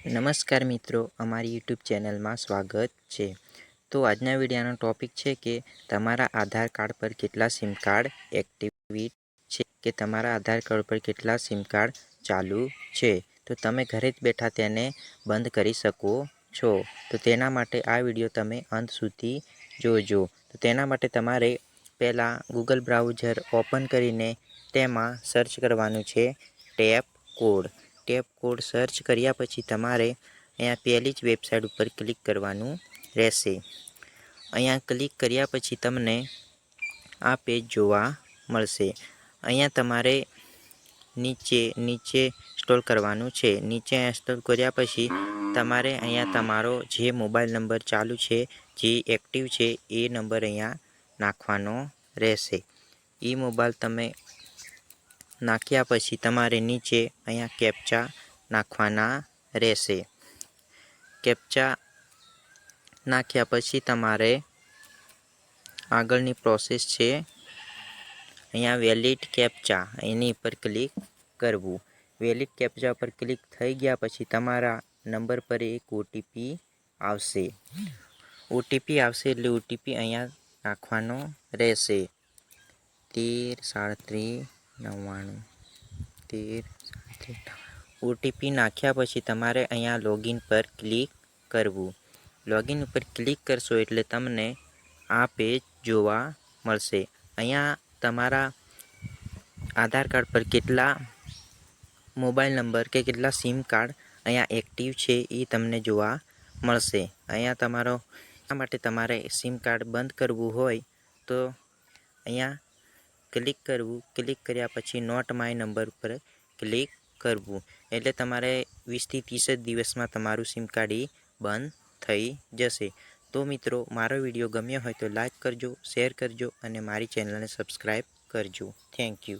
નમસ્કાર મિત્રો, અમારી યુટ્યુબ ચેનલમાં સ્વાગત છે. તો આજના વિડીયોનો ટોપિક છે કે તમારા આધાર કાર્ડ પર કેટલા સિમ કાર્ડ એક્ટિવેટ છે કે તમારા આધાર કાર્ડ પર કેટલા સિમ કાર્ડ ચાલુ છે. તો તમે ઘરે જ બેઠા તેને બંધ કરી શકો છો. તો તેના માટે આ વિડીયો તમે અંત સુધી જોજો. તો તેના માટે તમારે પહેલાં ગૂગલ બ્રાઉઝર ઓપન કરીને તેમાં સર્ચ કરવાનું છે tap code. Tap code search કર્યા પછી તમારે અહીંયા પહેલી જ વેબસાઇટ ઉપર ક્લિક કરવાનું રહેશે. અહીંયા ક્લિક કર્યા પછી તમને આ પેજ જોવા મળશે. અહીંયા તમારે નીચે સ્ક્રોલ કરવાનું છે. નીચે સ્ક્રોલ કર્યા પછી તમારે અહીંયા તમારો જે મોબાઈલ નંબર ચાલુ છે, જે એક્ટિવ છે એ નંબર અહીંયા નાખવાનો રહેશે. એ મોબાઈલ તમે નાખ્યા પછી તમારે નીચે અહીંયા કેપ્ચા નાખવાના રહેશે. કેપ્ચા નાખ્યા પછી તમારે આગળની પ્રોસેસ છે અહીંયા વેલિડ કેપ્ચા, એની પર ક્લિક કરવું. વેલિડ કેપ્ચા પર ક્લિક થઈ ગયા પછી તમારા નંબર પર એક ઓટીપી આવશે. ઓટીપી આવશે એટલે ઓટીપી અહીંયા નાખવાનો રહેશે 133799. ઓટીપી નાખ્યા પછી તમારે અહીંયા લોગિન પર ક્લિક કરવું. લોગિન ઉપર ક્લિક કરશો એટલે તમને આ પેજ જોવા મળશે. અહીંયા તમારા આધાર કાર્ડ પર કેટલા મોબાઈલ નંબર કે કેટલા સિમ કાર્ડ અહીંયા એક્ટિવ છે એ તમને જોવા મળશે. અહીંયા તમારો આ માટે તમારે સિમ કાર્ડ બંધ કરવું હોય તો અહીંયા ક્લિક કરવું. ક્લિક કર્યા પછી નોટ માય નંબર પર ક્લિક કરવું. એટલે તમારે 20 થી 30 જ દિવસમાં તમારું સિમ કાર્ડ બંધ થઈ જશે. તો મિત્રો, મારો વિડીયો ગમ્યો હોય તો લાઈક કરજો, શેર કરજો અને મારી ચેનલને સબસ્ક્રાઈબ કરજો. Thank you.